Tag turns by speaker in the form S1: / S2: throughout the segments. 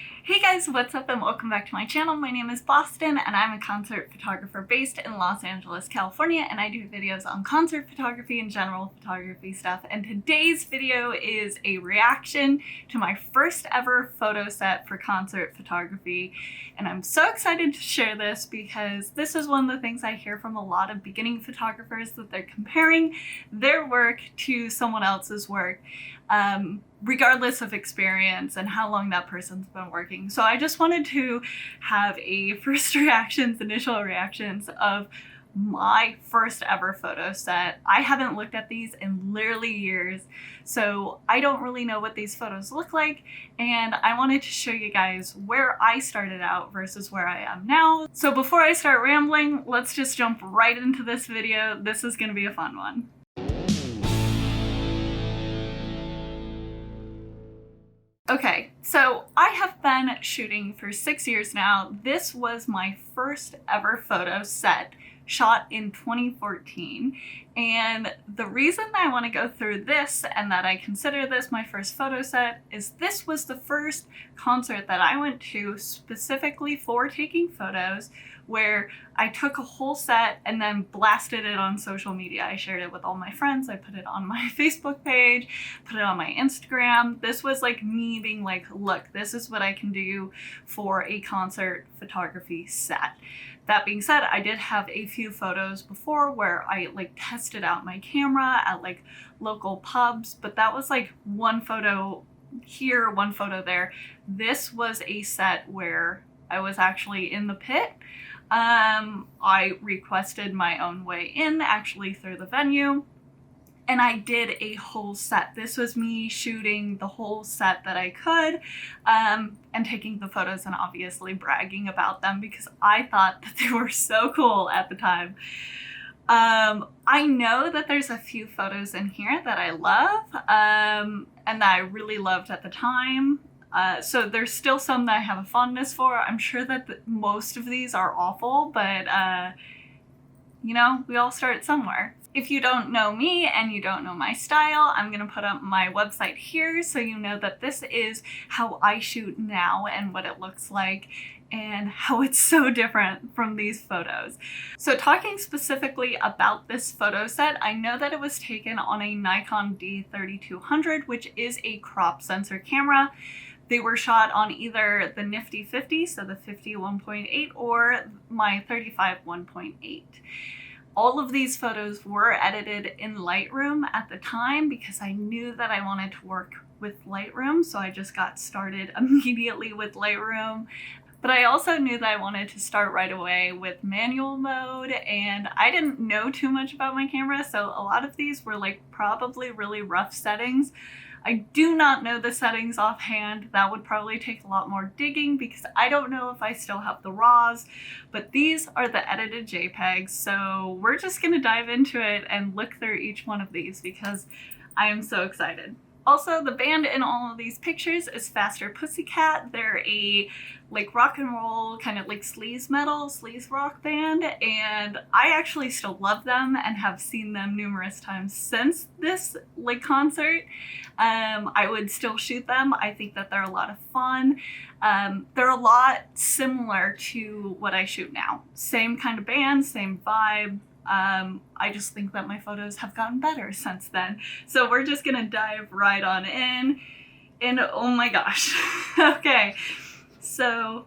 S1: Hey guys, what's up and welcome back to my channel. My name is Boston and I'm a concert photographer based in Los Angeles, California, and I do videos on concert photography and general photography stuff. And today's video is a reaction to my first ever photo set for concert photography. And I'm so excited to share this because this is one of the things I hear from a lot of beginning photographers, that they're comparing their work to someone else's work. Regardless of experience and how long that person's been working. So I just wanted to have a first reactions, initial reactions of my first ever photo set. I haven't looked at these in literally years, so I don't really know what these photos look like, and I wanted to show you guys where I started out versus where I am now. So before I start rambling, let's just jump right into this video. This is gonna be a fun one. Okay, so I have been shooting for 6 years now. This was my first ever photo set, shot in 2014. And the reason I want to go through this and that I consider this my first photo set is this was the first concert that I went to specifically for taking photos, where I took a whole set and then blasted it on social media. I shared it with all my friends. I put it on my Facebook page, put it on my Instagram. This was like me being like, look, this is what I can do for a concert photography set. That being said, I did have a few photos before where I like tested out my camera at like local pubs, but that was like one photo here, one photo there. This was a set where I was actually in the pit. I requested my own way in, actually through the venue, and I did a whole set. This was me shooting the whole set that I could, and taking the photos and obviously bragging about them because I thought that they were so cool at the time. I know that there's a few photos in here that I love, and that I really loved at the time. So there's still some that I have a fondness for. I'm sure that most of these are awful, but you know, we all start somewhere. If you don't know me and you don't know my style, I'm gonna put up my website here so you know that this is how I shoot now and what it looks like and how it's so different from these photos. So talking specifically about this photo set, I know that it was taken on a Nikon D3200, which is a crop sensor camera. They were shot on either the Nifty 50, so the 50 1.8, or my 35 1.8. All of these photos were edited in Lightroom at the time because I knew that I wanted to work with Lightroom, so I just got started immediately with Lightroom. But I also knew that I wanted to start right away with manual mode, and I didn't know too much about my camera, so a lot of these were like probably really rough settings. I do not know the settings offhand. That would probably take a lot more digging because I don't know if I still have the RAWs, but these are the edited JPEGs. So we're just gonna dive into it and look through each one of these because I am so excited. Also, the band in all of these pictures is Faster Pussycat. They're a like rock and roll, kind of like sleaze metal, sleaze rock band, and I actually still love them and have seen them numerous times since this like concert. I would still shoot them. I think that they're a lot of fun. They're a lot similar to what I shoot now. Same kind of band, same vibe. I just think that my photos have gotten better since then. So we're just gonna dive right on in. And oh my gosh. Okay, so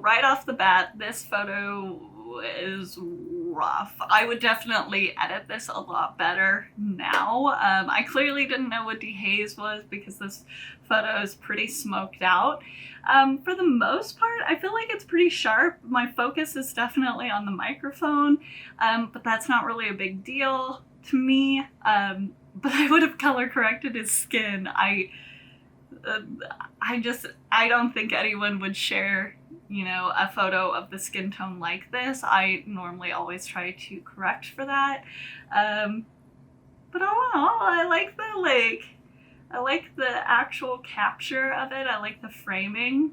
S1: right off the bat, this photo is rough. I would definitely edit this a lot better now. I clearly didn't know what dehaze was because this photo is pretty smoked out. For the most part, I feel like it's pretty sharp. My focus is definitely on the microphone, but that's not really a big deal to me. But I would have color corrected his skin. I don't think anyone would share, you know, a photo of the skin tone like this. I normally always try to correct for that. But overall, I like the actual capture of it. I like the framing.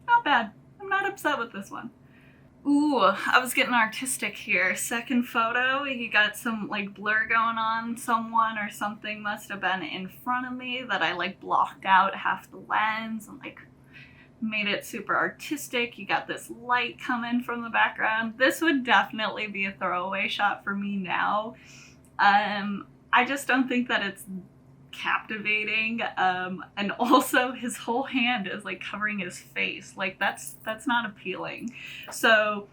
S1: Not bad. I'm not upset with this one. Ooh, I was getting artistic here. Second photo, you got some like blur going on. Someone or something must have been in front of me that I like blocked out half the lens and like made it super artistic. You got this light coming from the background. This would definitely be a throwaway shot for me now. I just don't think that it's captivating, and also his whole hand is like covering his face. Like that's not appealing. So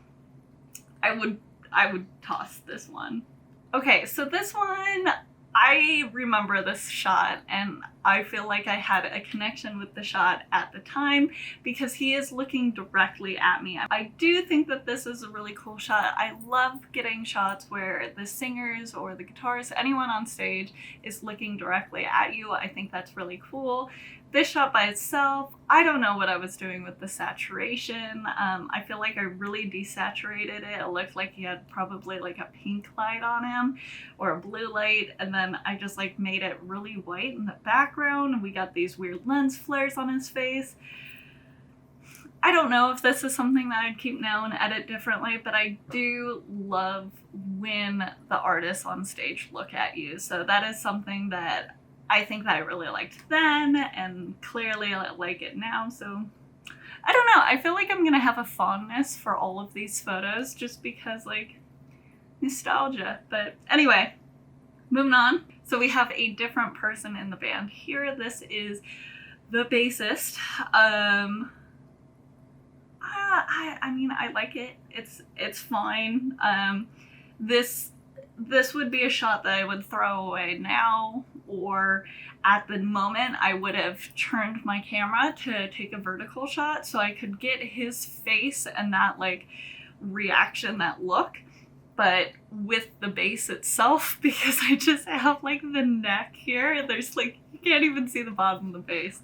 S1: I would toss this one. Okay, so this one, I remember this shot and I feel like I had a connection with the shot at the time because he is looking directly at me. I do think that this is a really cool shot. I love getting shots where the singers or the guitarists, anyone on stage, is looking directly at you. I think that's really cool. This shot by itself, I don't know what I was doing with the saturation. I feel like I really desaturated it. It looked like he had probably like a pink light on him or a blue light, and then I just like made it really white in the background, and we got these weird lens flares on his face. I don't know if this is something that I'd keep now and edit differently, but I do love when the artists on stage look at you. So that is something that I think that I really liked then, and clearly I like it now. So I don't know. I feel like I'm gonna have a fondness for all of these photos just because like nostalgia. But anyway, moving on. So we have a different person in the band here. This is the bassist. I mean, I like it. It's fine. This would be a shot that I would throw away now, or at the moment I would have turned my camera to take a vertical shot so I could get his face and that like reaction, that look, but with the bass itself, because I just have like the neck here, there's like, you can't even see the bottom of the bass.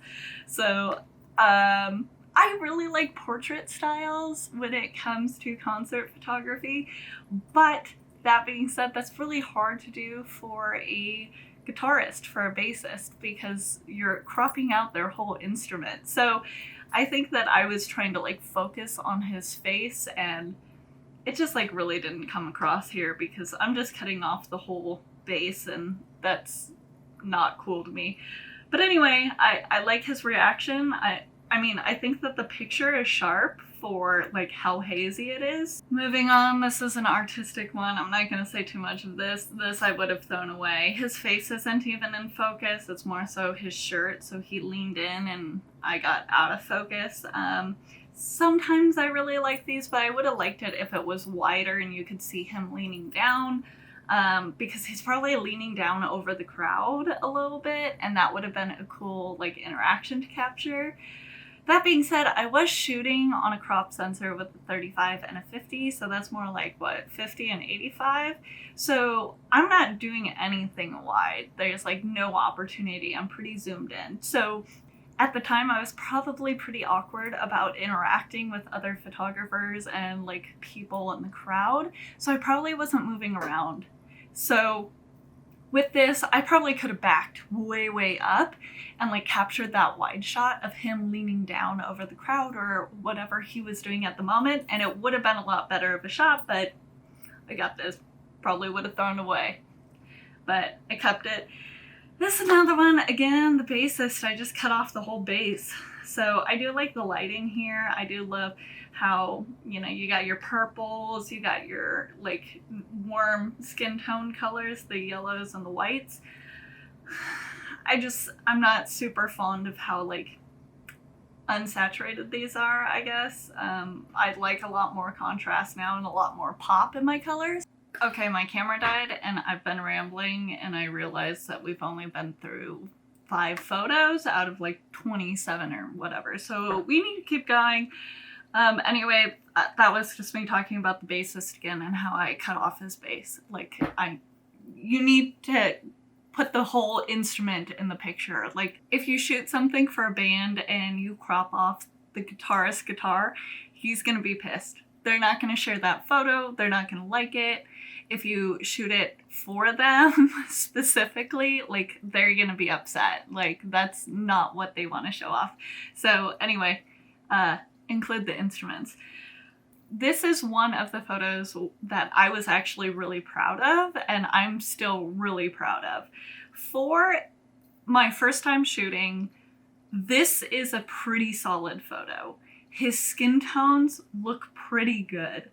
S1: So I really like portrait styles when it comes to concert photography, but that being said, that's really hard to do for a guitarist, for a bassist, because you're cropping out their whole instrument. So I think that I was trying to like focus on his face, and it just like really didn't come across here because I'm just cutting off the whole bass, and that's not cool to me. But anyway, I like his reaction. I mean, I think that the picture is sharp for like how hazy it is. Moving on, this is an artistic one. I'm not gonna say too much of this. This I would have thrown away. His face isn't even in focus. It's more so his shirt. So he leaned in and I got out of focus. Sometimes I really like these, but I would have liked it if it was wider and you could see him leaning down. Because he's probably leaning down over the crowd a little bit, and that would have been a cool like interaction to capture. That being said, I was shooting on a crop sensor with a 35 and a 50, so that's more like, what, 50 and 85? So I'm not doing anything wide. There's like no opportunity. I'm pretty zoomed in. So at the time, I was probably pretty awkward about interacting with other photographers and like people in the crowd, so I probably wasn't moving around. So with this, I probably could have backed way up and like captured that wide shot of him leaning down over the crowd or whatever he was doing at the moment, and it would have been a lot better of a shot, but I got this. Probably would have thrown away, but I kept it. This is another one. Again, the bassist, I just cut off the whole bass. So I do like the lighting here. I do love how, you know, you got your purples, you got your like warm skin tone colors, the yellows and the whites. I'm not super fond of how like unsaturated these are, I guess. I'd like a lot more contrast now and a lot more pop in my colors. Okay, my camera died and I've been rambling, and I realized that we've only been through 5 photos out of like 27 or whatever. So we need to keep going. Anyway, that was just me talking about the bassist again and how I cut off his bass. Like, you need to put the whole instrument in the picture. Like, if you shoot something for a band and you crop off the guitarist's guitar, he's gonna be pissed. They're not gonna share that photo. They're not gonna like it. If you shoot it for them specifically, like, they're gonna be upset. Like, that's not what they want to show off. So anyway, include the instruments. this is one of the photos that I was actually really proud of, and I'm still really proud of. For my first time shooting, this is a pretty solid photo. His skin tones look pretty good.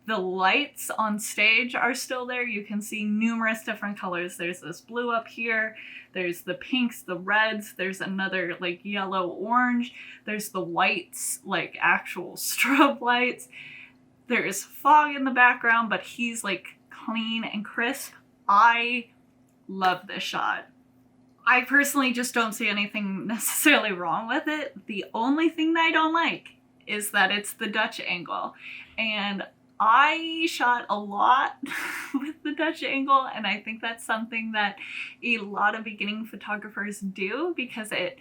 S1: The lights on stage are still there. You can see numerous different colors. There's this blue up here. There's the pinks, the reds. There's another like yellow orange. There's the whites, like actual strobe lights. There's fog in the background, but he's like clean and crisp. I love this shot. I personally just don't see anything necessarily wrong with it. The only thing that I don't like is that it's the Dutch angle. And I shot a lot with the Dutch angle, and I think that's something that a lot of beginning photographers do because it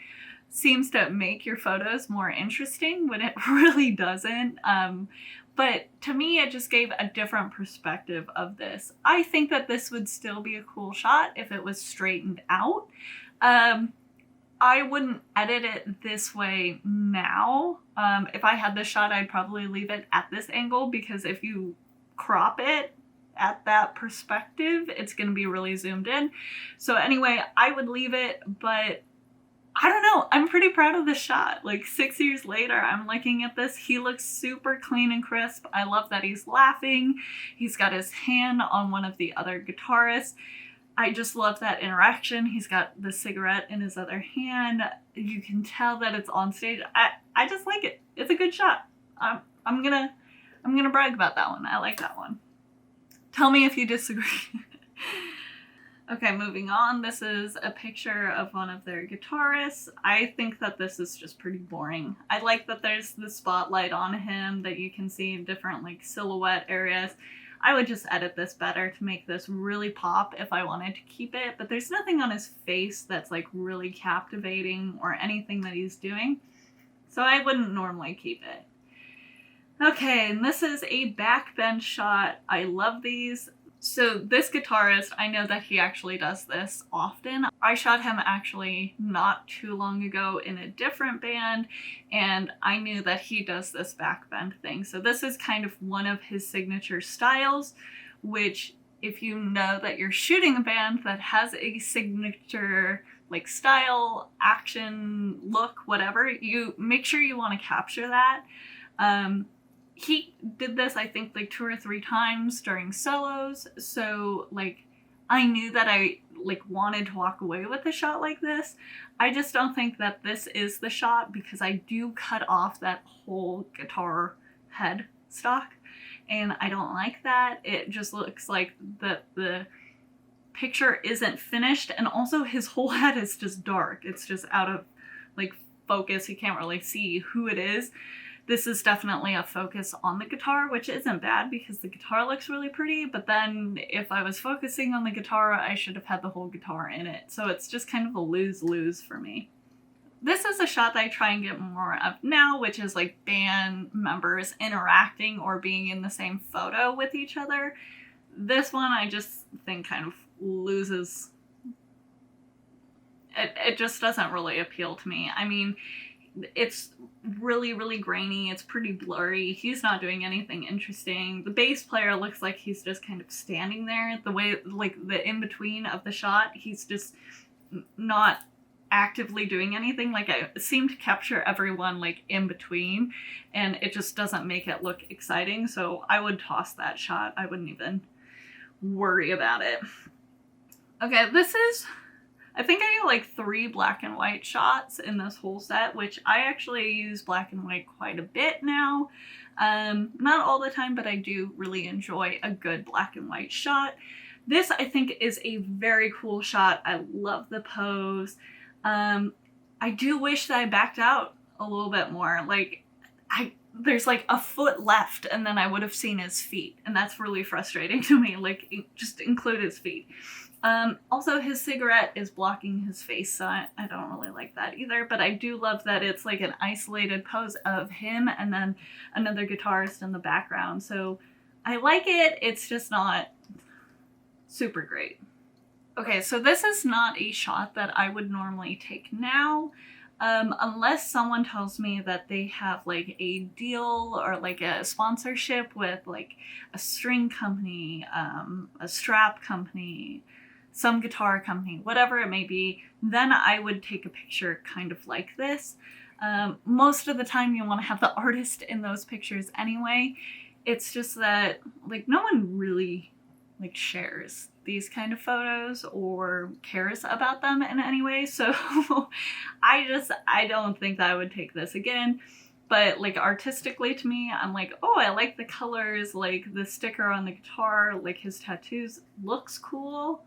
S1: seems to make your photos more interesting when it really doesn't. But to me, it just gave a different perspective of this. I think that this would still be a cool shot if it was straightened out. I wouldn't edit it this way now. If I had this shot, I'd probably leave it at this angle because if you crop it at that perspective, it's going to be really zoomed in. So anyway, I would leave it, but I don't know. I'm pretty proud of this shot. Like 6 years later, I'm looking at this. He looks super clean and crisp. I love that he's laughing. He's got his hand on one of the other guitarists. I just love that interaction. He's got the cigarette in his other hand. You can tell that it's on stage. I just like it. It's a good shot. I'm gonna brag about that one. I like that one. Tell me if you disagree. Okay, moving on. This is a picture of one of their guitarists. I think that this is just pretty boring. I like that there's the spotlight on him that you can see in different like silhouette areas. I would just edit this better to make this really pop if I wanted to keep it, but there's nothing on his face that's like really captivating or anything that he's doing, so I wouldn't normally keep it. Okay, and this is a backbend shot. I love these. So this guitarist, I know that he actually does this often. I shot him actually not too long ago in a different band, and I knew that he does this backbend thing. So this is kind of one of his signature styles, which if you know that you're shooting a band that has a signature like style, action, look, whatever, you make sure you want to capture that. He did this, I think, like 2 or 3 times during solos, so like I knew that I like wanted to walk away with a shot like this. I just don't think that this is the shot because I do cut off that whole guitar head stock, and I don't like that. It just looks like the picture isn't finished, and also his whole head is just dark. It's just out of like focus. You can't really see who it is. This is definitely a focus on the guitar, which isn't bad because the guitar looks really pretty, but then if I was focusing on the guitar, I should have had the whole guitar in it. So it's just kind of a lose-lose for me. This is a shot that I try and get more of now, which is like band members interacting or being in the same photo with each other. This one I just think kind of loses. It just doesn't really appeal to me. I mean, it's really, really grainy. It's pretty blurry. He's not doing anything interesting. The bass player looks like he's just kind of standing there. The way, like, the in-between of the shot, he's just not actively doing anything. Like, I seem to capture everyone, like, in between, and it just doesn't make it look exciting, so I would toss that shot. I wouldn't even worry about it. Okay, this is... I think I got like 3 black and white shots in this whole set, which I actually use black and white quite a bit now. Not all the time, but I do really enjoy a good black and white shot. This, I think, is a very cool shot. I love the pose. I do wish that I backed out a little bit more. Like, there's like a foot left and then I would have seen his feet, and that's really frustrating to me. Like, just include his feet. Also, his cigarette is blocking his face, so I don't really like that either, but I do love that it's like an isolated pose of him and then another guitarist in the background, so I like it. It's just not super great. Okay, so this is not a shot that I would normally take now. Unless someone tells me that they have like a deal or like a sponsorship with like a string company, a strap company, some guitar company, whatever it may be, then I would take a picture kind of like this. Most of the time you want to have the artist in those pictures anyway. It's just that like no one really like shares these kind of photos or cares about them in any way. So I don't think that I would take this again. But like artistically to me, I'm like, oh, I like the colors, like the sticker on the guitar, like his tattoos looks cool.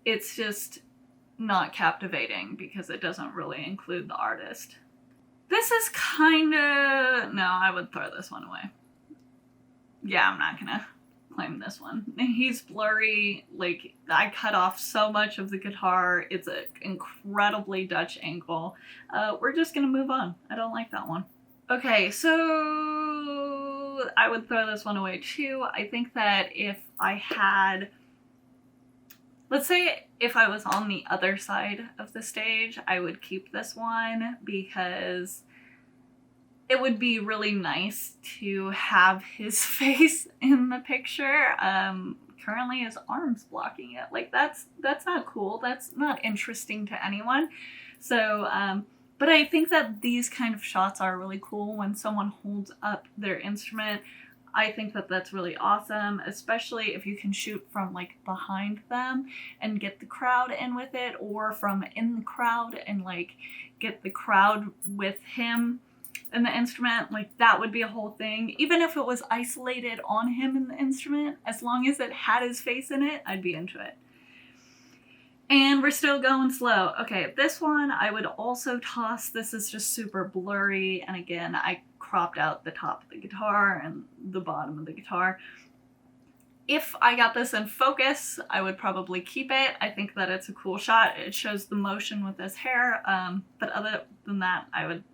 S1: It's just not captivating because it doesn't really include the artist. This is kind of, no, I would throw this one away. Yeah, I'm not gonna claim this one. He's blurry, like I cut off so much of the guitar. It's an incredibly Dutch angle. We're just gonna move on. I don't like that one. Okay, so I would throw this one away too. I think that if I had, let's say if I was on the other side of the stage, I would keep this one because it would be really nice to have his face in the picture. Currently his arm's blocking it. Like that's not cool. That's not interesting to anyone. So, but I think that these kind of shots are really cool when someone holds up their instrument. I think that that's really awesome, especially if you can shoot from like behind them and get the crowd in with it, or from in the crowd and like get the crowd with him and the instrument. Like that would be a whole thing. Even if it was isolated on him in the instrument, as long as it had his face in it, I'd be into it. And we're still going slow. Okay, this one I would also toss. This is just super blurry, and again, I cropped out the top of the guitar and the bottom of the guitar. If I got this in focus, I would probably keep it. I think that it's a cool shot. It shows the motion with his hair, but other than that, I would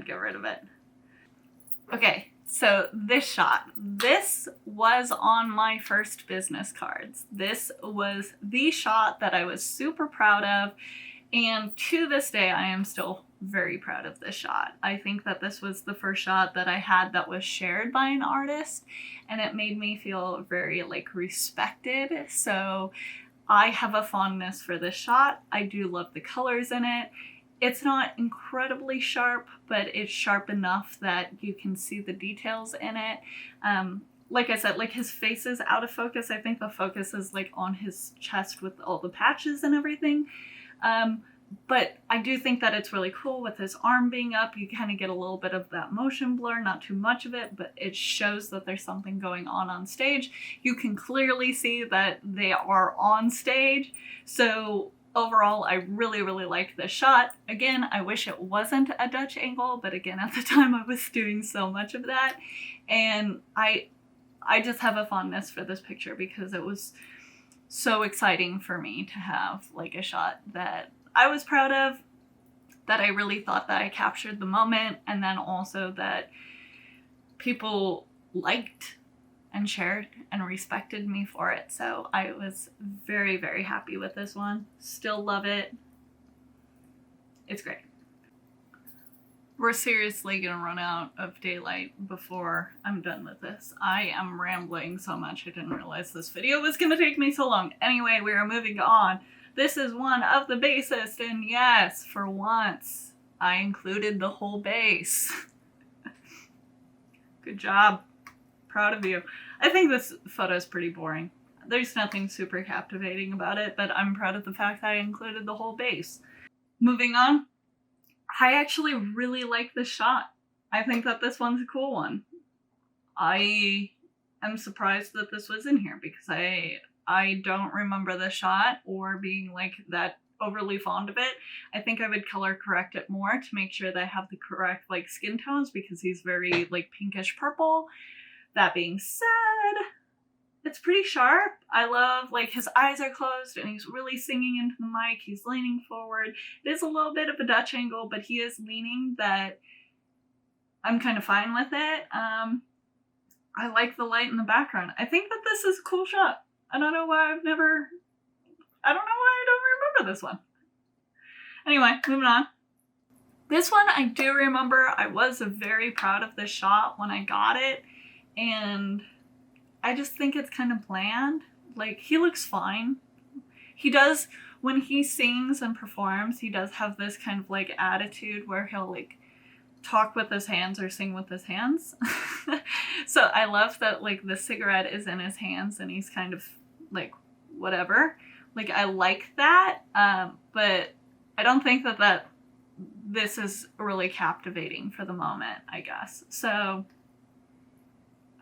S1: get rid of it. Okay, so this shot. This was on my first business cards. This was the shot that I was super proud of, and to this day, I am still very proud of this shot. I think that this was the first shot that I had that was shared by an artist, and it made me feel very like respected. So I have a fondness for this shot. I do love the colors in it. It's not incredibly sharp, but it's sharp enough that you can see the details in it. Like I said, like his face is out of focus. I think the focus is like on his chest with all the patches and everything. But I do think that it's really cool with his arm being up. You kind of get a little bit of that motion blur, not too much of it, but it shows that there's something going on stage. You can clearly see that they are on stage. So overall, I really, really like this shot. Again, I wish it wasn't a Dutch angle, but again, at the time I was doing so much of that. And I just have a fondness for this picture because it was so exciting for me to have like a shot that I was proud of, that I really thought that I captured the moment, and then also that people liked and shared and respected me for it. So I was very, very happy with this one. Still love it. It's great. We're seriously gonna run out of daylight before I'm done with this. I am rambling so much I didn't realize this video was gonna take me so long. Anyway, we are moving on. This is one of the bassists, and yes, for once, I included the whole bass. Good job. Proud of you. I think this photo is pretty boring. There's nothing super captivating about it, but I'm proud of the fact that I included the whole bass. Moving on. I actually really like this shot. I think that this one's a cool one. I am surprised that this was in here because I don't remember the shot or being like that overly fond of it. I think I would color correct it more to make sure that I have the correct like skin tones because he's very like pinkish purple. That being said, it's pretty sharp. I love like his eyes are closed and he's really singing into the mic. He's leaning forward. It is a little bit of a Dutch angle, but he is leaning that I'm kind of fine with it. I like the light in the background. I think that this is a cool shot. I don't know why I don't remember this one. Anyway, moving on. This one I do remember. I was very proud of this shot when I got it, and I just think it's kind of bland. Like, he looks fine. He does, when he sings and performs, he does have this kind of like attitude where he'll like talk with his hands or sing with his hands. So I love that like the cigarette is in his hands and he's kind of like whatever. Like, I like that, but I don't think that this is really captivating for the moment, I guess. So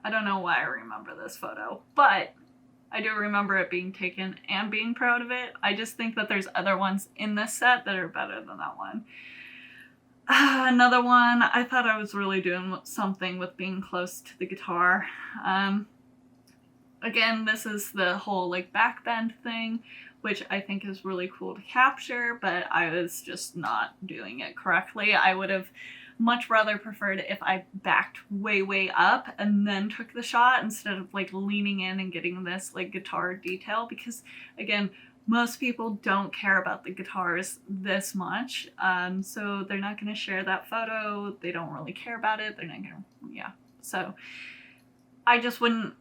S1: I don't know why I remember this photo, but I do remember it being taken and being proud of it. I just think that there's other ones in this set that are better than that one. Another one, I thought I was really doing something with being close to the guitar. Again, this is the whole like back bend thing, which I think is really cool to capture, but I was just not doing it correctly. I would have much rather preferred if I backed way up and then took the shot instead of like leaning in and getting this like guitar detail, because again, most people don't care about the guitars this much, so they're not going to share that photo. They don't really care about it. They're not going to, yeah. So I just wouldn't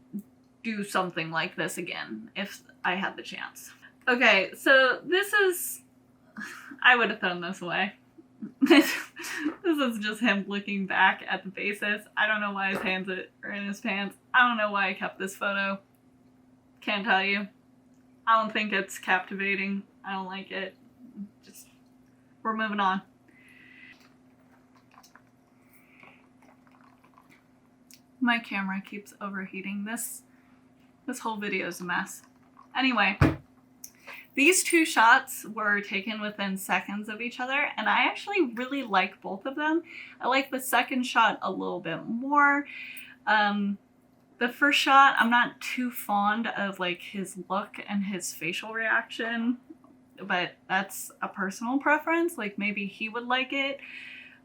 S1: do something like this again if I had the chance. Okay, so this is, I would have thrown this away. This is just him looking back at the bassist. I don't know why his hands are in his pants. I don't know why I kept this photo. Can't tell you. I don't think it's captivating. I don't like it. Just, we're moving on. My camera keeps overheating. This whole video is a mess. Anyway, these two shots were taken within seconds of each other, and I actually really like both of them. I like the second shot a little bit more. The first shot, I'm not too fond of like his look and his facial reaction, but that's a personal preference. Like, maybe he would like it.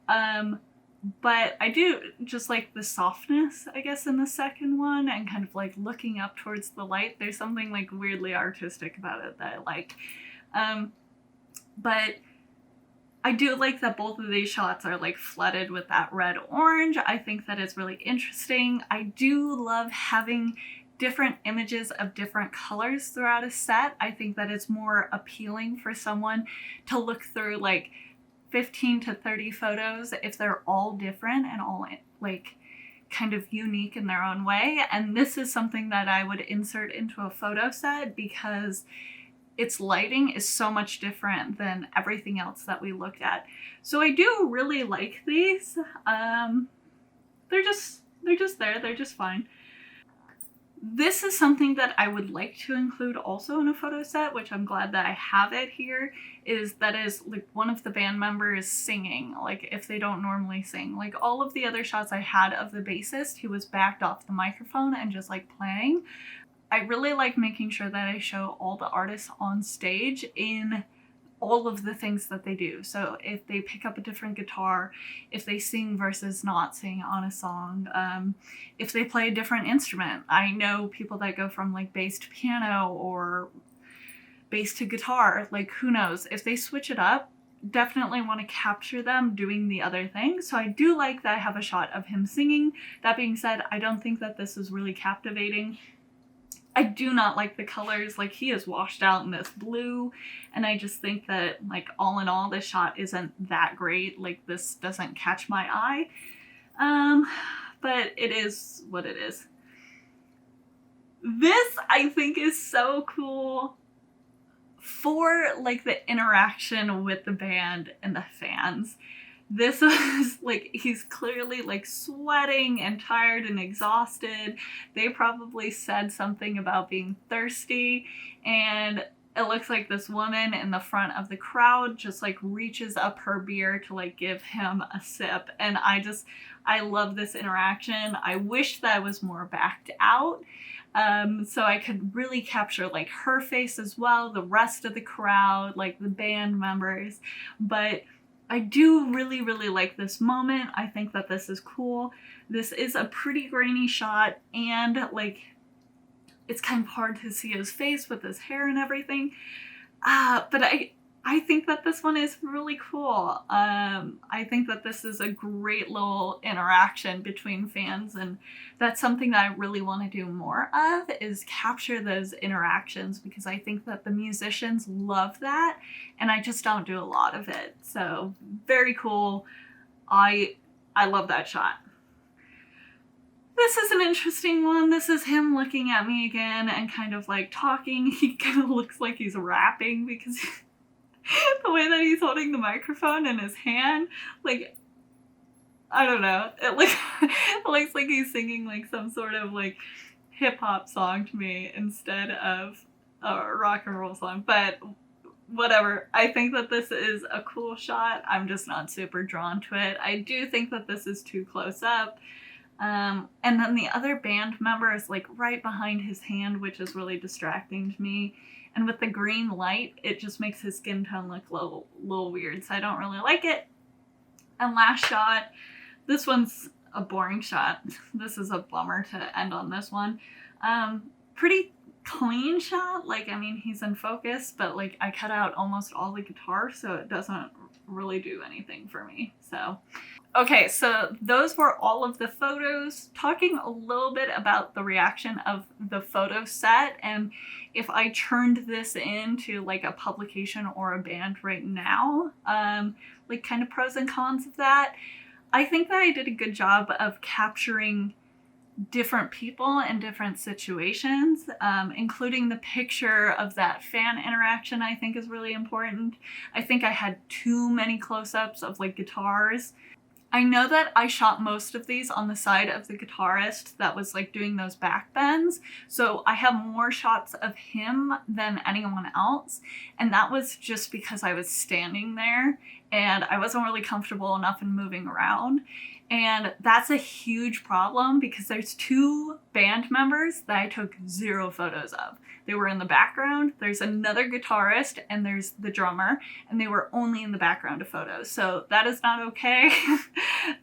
S1: But I do just like the softness, I guess, in the second one, and kind of like looking up towards the light. There's something like weirdly artistic about it that I like. But I do like that both of these shots are like flooded with that red orange. I think that is really interesting. I do love having different images of different colors throughout a set. I think that it's more appealing for someone to look through like 15 to 30 photos if they're all different and all like kind of unique in their own way. And this is something that I would insert into a photo set because its lighting is so much different than everything else that we looked at. So I do really like these. They're just there. They're just fine. This is something that I would like to include also in a photo set, which I'm glad that I have it here, is like one of the band members singing, like if they don't normally sing. Like all of the other shots I had of the bassist who was backed off the microphone and just like playing. I really like making sure that I show all the artists on stage in all of the things that they do. So if they pick up a different guitar, if they sing versus not sing on a song, if they play a different instrument. I know people that go from like bass to piano or bass to guitar, like who knows. If they switch it up, definitely want to capture them doing the other thing. So I do like that I have a shot of him singing. That being said, I don't think that this is really captivating. I do not like the colors. Like, he is washed out in this blue, and I just think that, like, all in all, this shot isn't that great. Like, this doesn't catch my eye. But it is what it is. This, I think, is so cool for, like, the interaction with the band and the fans. This was, like, he's clearly, like, sweating and tired and exhausted. They probably said something about being thirsty, and it looks like this woman in the front of the crowd just, like, reaches up her beer to, like, give him a sip. And I love this interaction. I wish that I was more backed out, so I could really capture, like, her face as well, the rest of the crowd, like, the band members. But I do really, really like this moment. I think that this is cool. This is a pretty grainy shot, and like, it's kind of hard to see his face with his hair and everything. But I think that this one is really cool. I think that this is a great little interaction between fans, and that's something that I really want to do more of, is capture those interactions, because I think that the musicians love that and I just don't do a lot of it. So very cool. I love that shot. This is an interesting one. This is him looking at me again and kind of like talking. He kind of looks like he's rapping because the way that he's holding the microphone in his hand, like, I don't know. It looks like he's singing like some sort of like hip hop song to me instead of a rock and roll song. But whatever. I think that this is a cool shot. I'm just not super drawn to it. I do think that this is too close up. And then the other band member is like right behind his hand, which is really distracting to me. And with the green light, it just makes his skin tone look a little weird. So I don't really like it. And last shot, this one's a boring shot. This is a bummer to end on this one. Pretty clean shot. Like, I mean, he's in focus, but like I cut out almost all the guitar, so it doesn't really do anything for me. So okay, so those were all of the photos. Talking a little bit about the reaction of the photo set, and if I turned this into like a publication or a band right now, like kind of pros and cons of that. I think that I did a good job of capturing different people in different situations, including the picture of that fan interaction. I think is really important. I think I had too many close-ups of like guitars. I know that I shot most of these on the side of the guitarist that was like doing those back bends. So I have more shots of him than anyone else. And that was just because I was standing there and I wasn't really comfortable enough in moving around. And that's a huge problem because there's two band members that I took 0 photos of. They were in the background, there's another guitarist, and there's the drummer, and they were only in the background of photos. So that is not okay.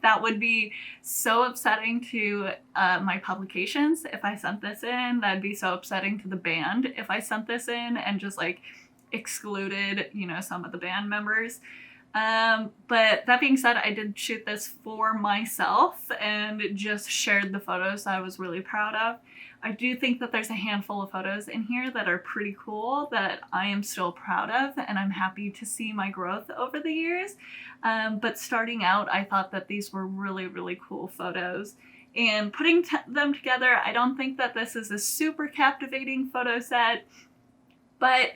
S1: That would be so upsetting to my publications if I sent this in. That'd be so upsetting to the band if I sent this in and just like excluded, you know, some of the band members. But that being said, I did shoot this for myself and just shared the photos I was really proud of. I do think that there's a handful of photos in here that are pretty cool that I am still proud of, and I'm happy to see my growth over the years. But starting out, I thought that these were really, really cool photos. And putting them together, I don't think that this is a super captivating photo set, but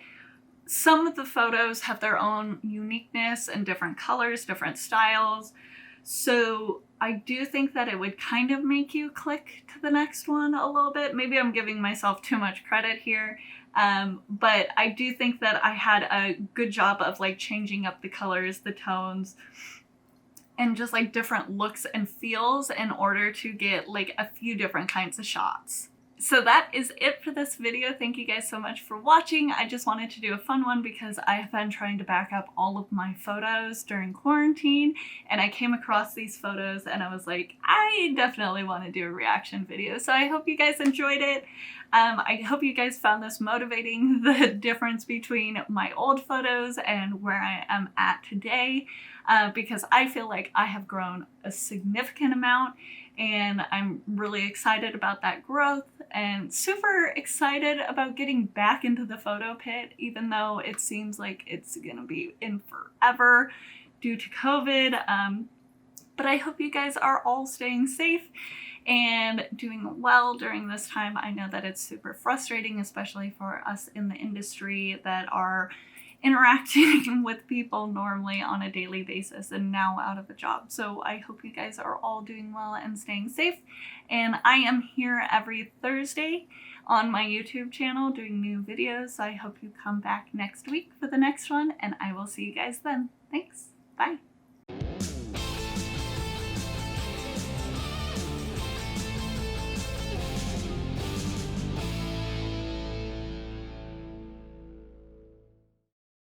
S1: some of the photos have their own uniqueness and different colors, different styles. So I do think that it would kind of make you click to the next one a little bit. Maybe I'm giving myself too much credit here. But I do think that I had a good job of like changing up the colors, the tones, and just like different looks and feels in order to get like a few different kinds of shots. So that is it for this video. Thank you guys so much for watching. I just wanted to do a fun one because I have been trying to back up all of my photos during quarantine, and I came across these photos and I was like, I definitely want to do a reaction video. So I hope you guys enjoyed it. I hope you guys found this motivating, the difference between my old photos and where I am at today, because I feel like I have grown a significant amount, and I'm really excited about that growth and super excited about getting back into the photo pit, even though it seems like it's gonna be in forever due to COVID. But I hope you guys are all staying safe and doing well during this time. I know that it's super frustrating, especially for us in the industry that are interacting with people normally on a daily basis and now out of a job. So I hope you guys are all doing well and staying safe. And I am here every Thursday on my YouTube channel doing new videos. So I hope you come back next week for the next one, and I will see you guys then. Thanks.